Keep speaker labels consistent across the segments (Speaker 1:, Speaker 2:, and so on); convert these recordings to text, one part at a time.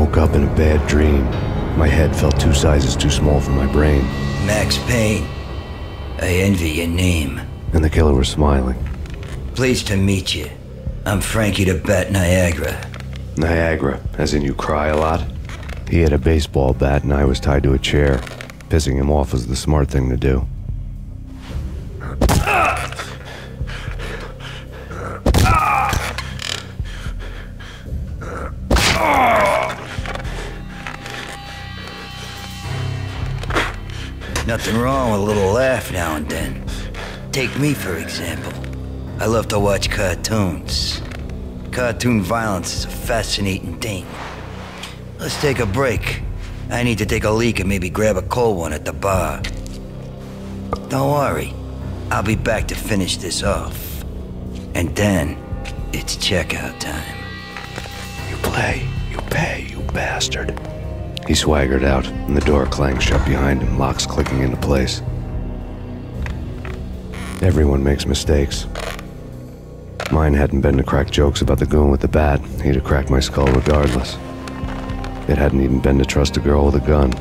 Speaker 1: woke up in a bad dream. My head felt 2 sizes too small for my brain.
Speaker 2: Max Payne. I envy your name.
Speaker 1: And the killer was smiling.
Speaker 2: Pleased to meet you. I'm Frankie the Bat Niagara.
Speaker 1: Niagara, as in you cry a lot? He had a baseball bat and I was tied to a chair. Pissing him off was the smart thing to do.
Speaker 2: Nothing wrong with a little laugh now and then. Take me, for example. I love to watch cartoons. Cartoon violence is a fascinating thing. Let's take a break. I need to take a leak and maybe grab a cold one at the bar. Don't worry. I'll be back to finish this off. And then, it's checkout time.
Speaker 1: You play, you pay, you bastard. He swaggered out, and the door clanged shut behind him, locks clicking into place. Everyone makes mistakes. Mine hadn't been to crack jokes about the goon with the bat. He'd have cracked my skull regardless. It hadn't even been to trust a girl with a gun.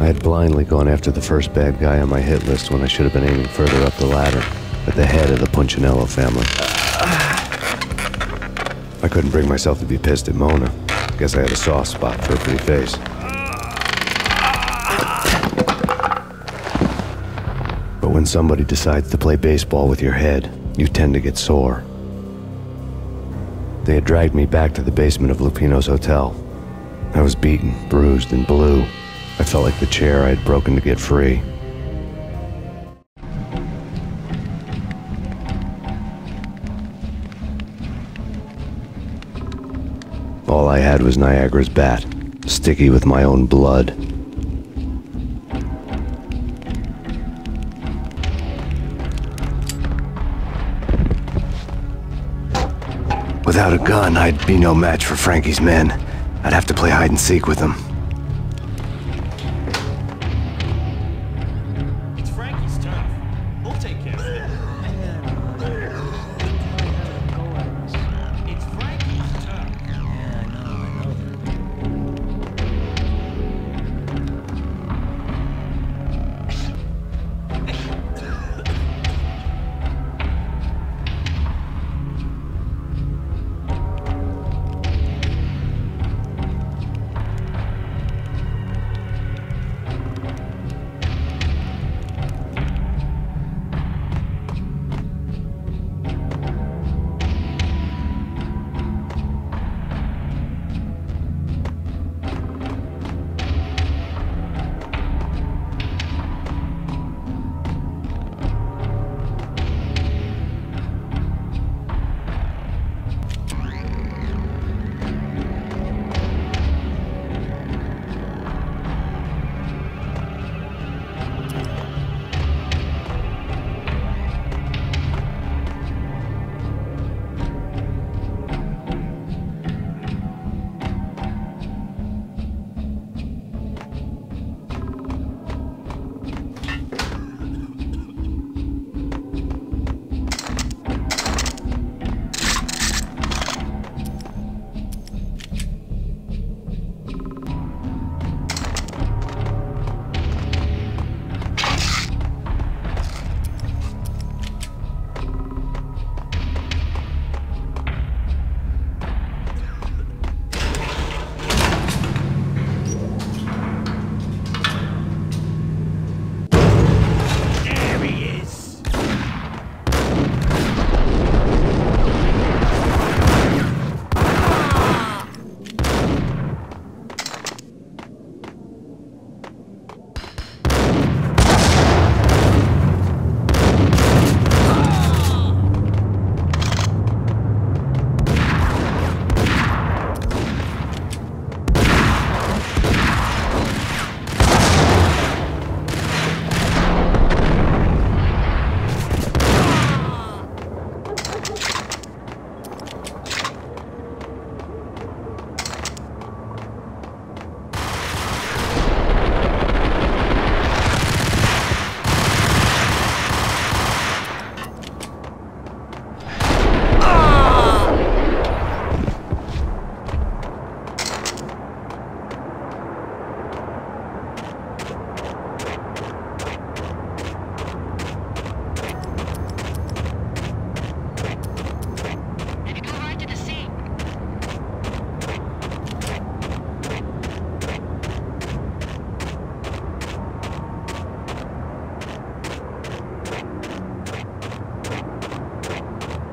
Speaker 1: I had blindly gone after the first bad guy on my hit list when I should have been aiming further up the ladder, at the head of the Punchinello family. I couldn't bring myself to be pissed at Mona. Guess I had a soft spot for a pretty face. But when somebody decides to play baseball with your head, you tend to get sore. They had dragged me back to the basement of Lupino's hotel. I was beaten, bruised, and blue. I felt like the chair I had broken to get free. All I had was Niagara's bat, sticky with my own blood. Without a gun, I'd be no match for Frankie's men. I'd have to play hide and seek with them.
Speaker 3: It's Frankie's turn. We'll take care of it. It's Frankie's turn.
Speaker 2: Yeah, I know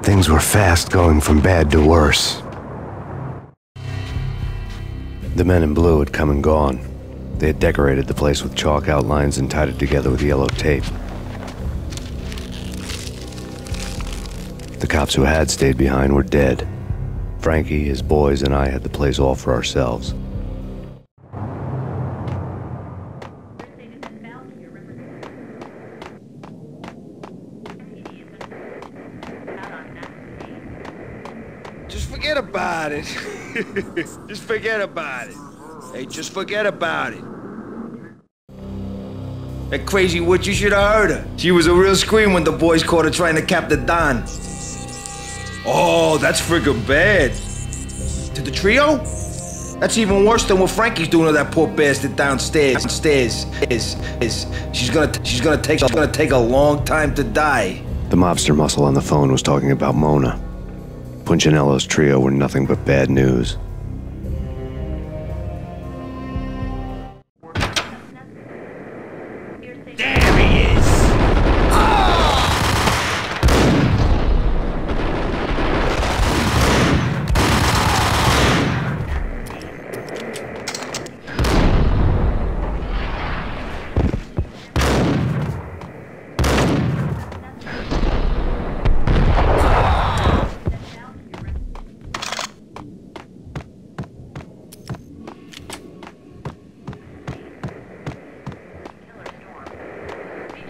Speaker 1: Things were fast going from bad to worse. The men in blue had come and gone. They had decorated the place with chalk outlines and tied it together with yellow tape. The cops who had stayed behind were dead. Frankie, his boys, and I had the place all for ourselves.
Speaker 4: Just forget about it. Just forget about it. Hey, just forget about it. That crazy witch, you should have heard her. She was a real scream when the boys caught her trying to cap the Don. Oh, that's friggin' bad. To the trio? That's even worse than what Frankie's doing to that poor bastard downstairs. She's gonna take a long time to die.
Speaker 1: The mobster muscle on the phone was talking about Mona. Punchinello's trio were nothing but bad news.
Speaker 4: There he is!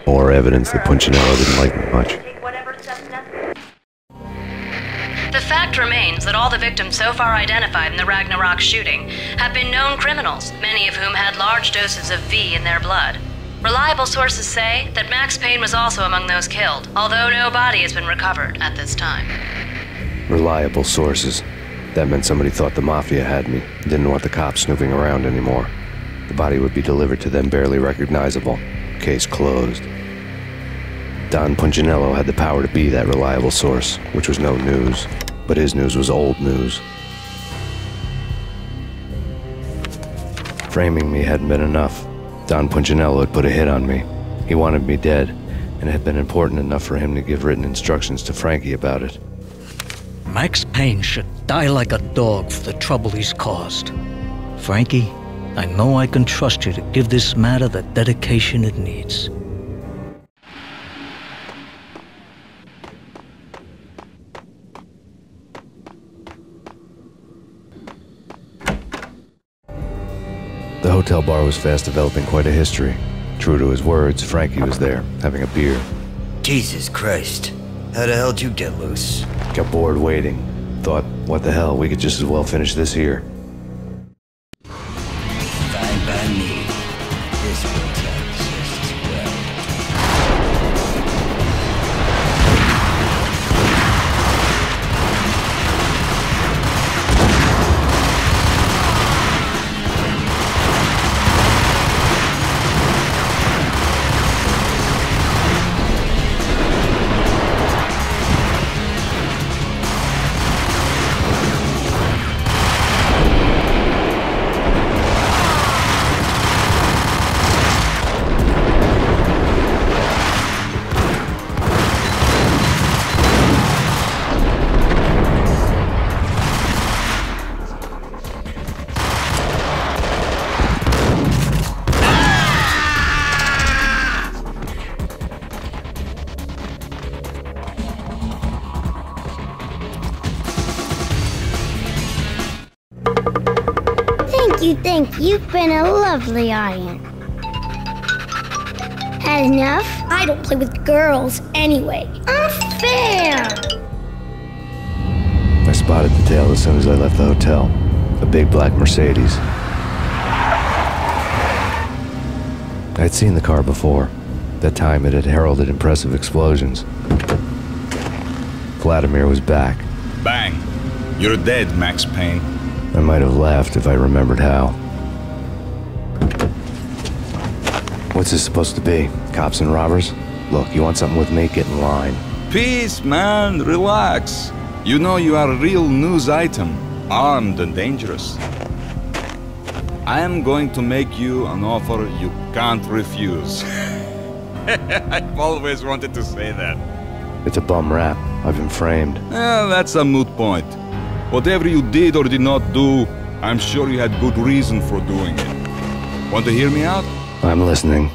Speaker 1: More evidence that Punchinello didn't like me much.
Speaker 5: The fact remains that all the victims so far identified in the Ragnarok shooting have been known criminals, many of whom had large doses of V in their blood. Reliable sources say that Max Payne was also among those killed, although no body has been recovered at this time.
Speaker 1: Reliable sources. That meant somebody thought the Mafia had me, didn't want the cops snooping around anymore. The body would be delivered to them barely recognizable. Case closed. Don Punchinello had the power to be that reliable source, which was no news. But his news was old news. Framing me hadn't been enough. Don Punchinello had put a hit on me. He wanted me dead, and it had been important enough for him to give written instructions to Frankie about it.
Speaker 6: Max Payne should die like a dog for the trouble he's caused. Frankie, I know I can trust you to give this matter the dedication it needs.
Speaker 1: The hotel bar was fast developing quite a history. True to his words, Frankie was there, having a beer.
Speaker 2: Jesus Christ. How the hell did you get loose?
Speaker 1: Got bored waiting. Thought, what the hell, we could just as well finish this here.
Speaker 2: Fine by me. This hotel exists well.
Speaker 7: Thank you. You've been a lovely audience. Had enough? I don't play with girls anyway. Unfair!
Speaker 1: I spotted the tail as soon as I left the hotel. A big black Mercedes. I'd seen the car before. That time it had heralded impressive explosions. Vladimir was back.
Speaker 8: Bang! You're dead, Max Payne.
Speaker 1: I might have laughed if I remembered how. What's this supposed to be? Cops and robbers? Look, you want something with me? Get in line.
Speaker 8: Peace, man. Relax. You know you are a real news item. Armed and dangerous. I am going to make you an offer you can't refuse. I've always wanted to say that.
Speaker 1: It's a bum rap. I've been framed.
Speaker 8: That's a moot point. Whatever you did or did not do, I'm sure you had good reason for doing it. Want to hear me out?
Speaker 1: I'm listening.